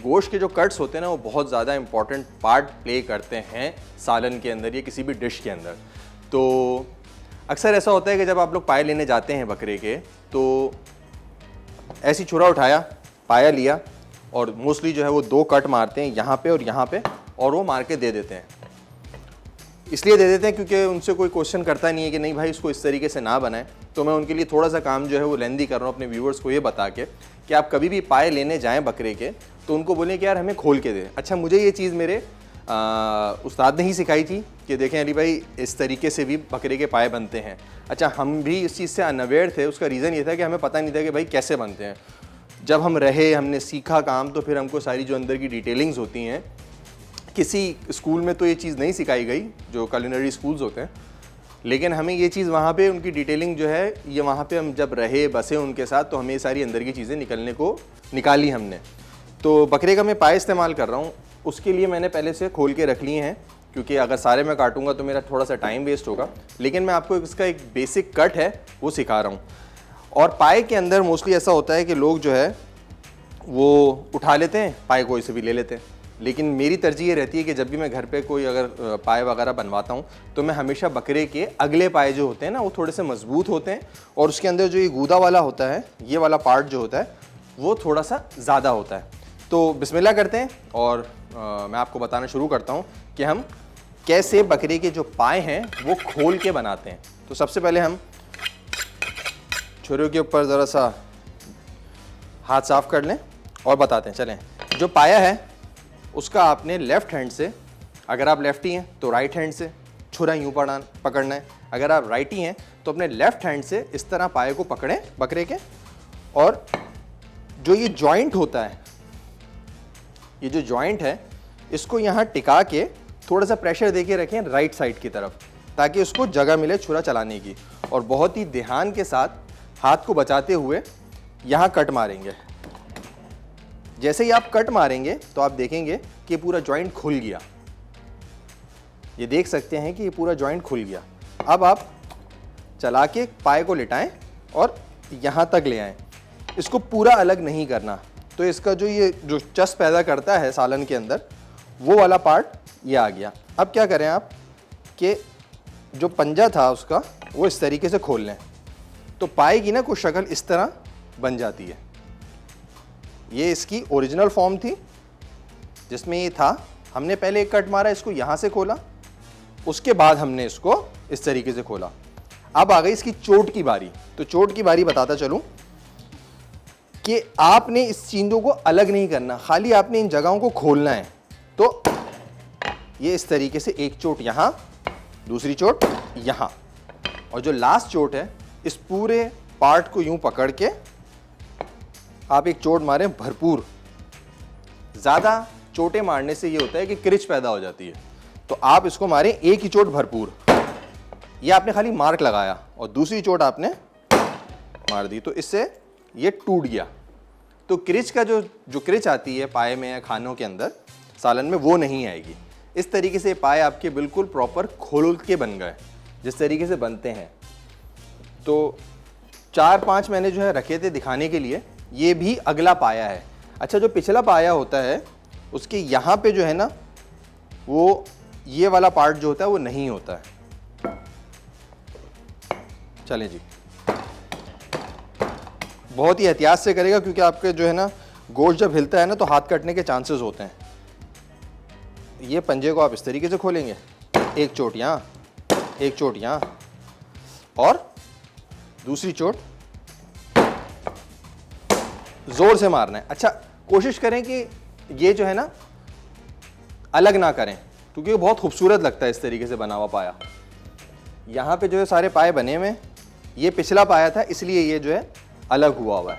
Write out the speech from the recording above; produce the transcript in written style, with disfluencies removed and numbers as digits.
गोश्त के जो कट्स होते हैं ना वो बहुत ज़्यादा इंपॉर्टेंट पार्ट प्ले करते हैं सालन के अंदर या किसी भी डिश के अंदर। तो अक्सर ऐसा होता है कि जब आप लोग पाए लेने जाते हैं बकरे के, तो ऐसी छुरा उठाया, पाया लिया और मोस्टली जो है वो 2 कट मारते हैं यहाँ पे और यहाँ पे, और वो मार के दे देते हैं। इसलिए दे देते हैं क्योंकि उनसे कोई क्वेश्चन करता नहीं है कि नहीं भाई इसको इस तरीके से ना बनाएं। तो मैं उनके लिए थोड़ा सा काम जो है वो लेंदी कर रहा हूँ अपने व्यूवर्स को ये बता के कि आप कभी भी पाए लेने जाएं बकरे के तो उनको बोलें कि यार हमें खोल के दें। अच्छा, मुझे ये चीज़ मेरे उस्ताद ने ही सिखाई थी कि देखें अली भाई इस तरीके से भी बकरे के पाए बनते हैं। अच्छा, हम भी इस चीज़ से अनअवेयर थे। उसका रीज़न ये था कि हमें पता नहीं था कि भाई कैसे बनते हैं। जब हम रहे, हमने सीखा काम, तो फिर हमको सारी जो अंदर की डिटेलिंग्स होती हैं, किसी स्कूल में तो ये चीज़ नहीं सिखाई गई जो कुलिनरी स्कूल्स होते हैं, लेकिन हमें ये चीज़ वहाँ पे उनकी डिटेलिंग जो है ये वहाँ पे हम जब रहे बसे उनके साथ तो हमें ये सारी अंदर की चीज़ें निकाली हमने। तो बकरे का मैं पाए इस्तेमाल कर रहा हूँ, उसके लिए मैंने पहले से खोल के रख लिए हैं क्योंकि अगर सारे मैं काटूंगा तो मेरा थोड़ा सा टाइम वेस्ट होगा। लेकिन मैं आपको इसका एक बेसिक कट है वो सिखा रहा हूँ। और पाए के अंदर मोस्टली ऐसा होता है कि लोग जो है वो उठा लेते हैं, पाए कोई से भी ले लेते हैं, लेकिन मेरी तरजीह ये रहती है कि जब भी मैं घर पे कोई अगर पाए वगैरह बनवाता हूँ तो मैं हमेशा बकरे के अगले पाए जो होते हैं ना वो थोड़े से मजबूत होते हैं और उसके अंदर जो ये गूदा वाला होता है, ये वाला पार्ट जो होता है वो थोड़ा सा ज़्यादा होता है। तो बिस्मिल्लाह करते हैं और मैं आपको बताना शुरू करता हूँ कि हम कैसे बकरे के जो पाए हैं वो खोल के बनाते हैं। तो सबसे पहले हम छुरी के ऊपर ज़रा सा हाथ साफ़ कर लें और बताते हैं। चलें, जो पाया है उसका आपने लेफ़्ट हैंड से, अगर आप लेफ़्टी हैं तो राइट हैंड से छुरा यूँ पकड़ना है, अगर आप राइटी हैं तो अपने लेफ़्ट हैंड से इस तरह पाए को पकड़ें बकरे के, और जो ये जॉइंट होता है, ये जो जॉइंट है इसको यहाँ टिका के थोड़ा सा प्रेशर दे के रखें राइट साइड की तरफ ताकि उसको जगह मिले छुरा चलाने की। और बहुत ही ध्यान के साथ हाथ को बचाते हुए यहाँ कट मारेंगे। जैसे ही आप कट मारेंगे तो आप देखेंगे कि पूरा जॉइंट खुल गया। ये देख सकते हैं कि ये पूरा जॉइंट खुल गया। अब आप चला के पाए को लिटाएं और यहाँ तक ले आएं। इसको पूरा अलग नहीं करना, तो इसका ये जो चस पैदा करता है सालन के अंदर वो वाला पार्ट ये आ गया। अब क्या करें आप कि जो पंजा था उसका वो इस तरीके से खोल लें तो पाए की ना कुछ शक्ल इस तरह बन जाती है। ये इसकी ओरिजिनल फॉर्म थी जिसमें ये था। हमने पहले एक कट मारा, इसको यहाँ से खोला, उसके बाद हमने इसको इस तरीके से खोला। अब आ गई इसकी चोट की बारी। तो चोट की बारी बताता चलूँ कि आपने इस चीज़ों को अलग नहीं करना, खाली आपने इन जगहों को खोलना है। तो ये इस तरीके से एक चोट यहाँ, दूसरी चोट यहाँ, और जो लास्ट चोट है इस पूरे पार्ट को यूं पकड़ के आप एक चोट मारें भरपूर। ज़्यादा चोटें मारने से ये होता है कि क्रिच पैदा हो जाती है, तो आप इसको मारें एक ही चोट भरपूर। ये आपने खाली मार्क लगाया और दूसरी चोट आपने मार दी तो इससे ये टूट गया। तो क्रिच का जो क्रिच आती है पाए में या खानों के अंदर सालन में वो नहीं आएगी। इस तरीके से पाए आपके बिल्कुल प्रॉपर खोल के बन गए जिस तरीके से बनते हैं। तो 4-5 मैंने जो है रखे थे दिखाने के लिए। ये भी अगला पाया है। अच्छा, जो पिछला पाया होता है उसके यहाँ पे जो है ना वो ये वाला पार्ट जो होता है वो नहीं होता है। चलें जी, बहुत ही एहतियात से करेगा क्योंकि आपके जो है ना गोश्त जब हिलता है ना तो हाथ कटने के चांसेस होते हैं। ये पंजे को आप इस तरीके से खोलेंगे, एक चोट यहाँ, एक चोट यहाँ और दूसरी चोट जोर से मारना है। अच्छा, कोशिश करें कि ये जो है ना अलग ना करें क्योंकि वो बहुत खूबसूरत लगता है इस तरीके से बना हुआ पाया। यहाँ पे जो है सारे पाए बने हुए, ये पिछला पाया था इसलिए ये जो है अलग हुआ है।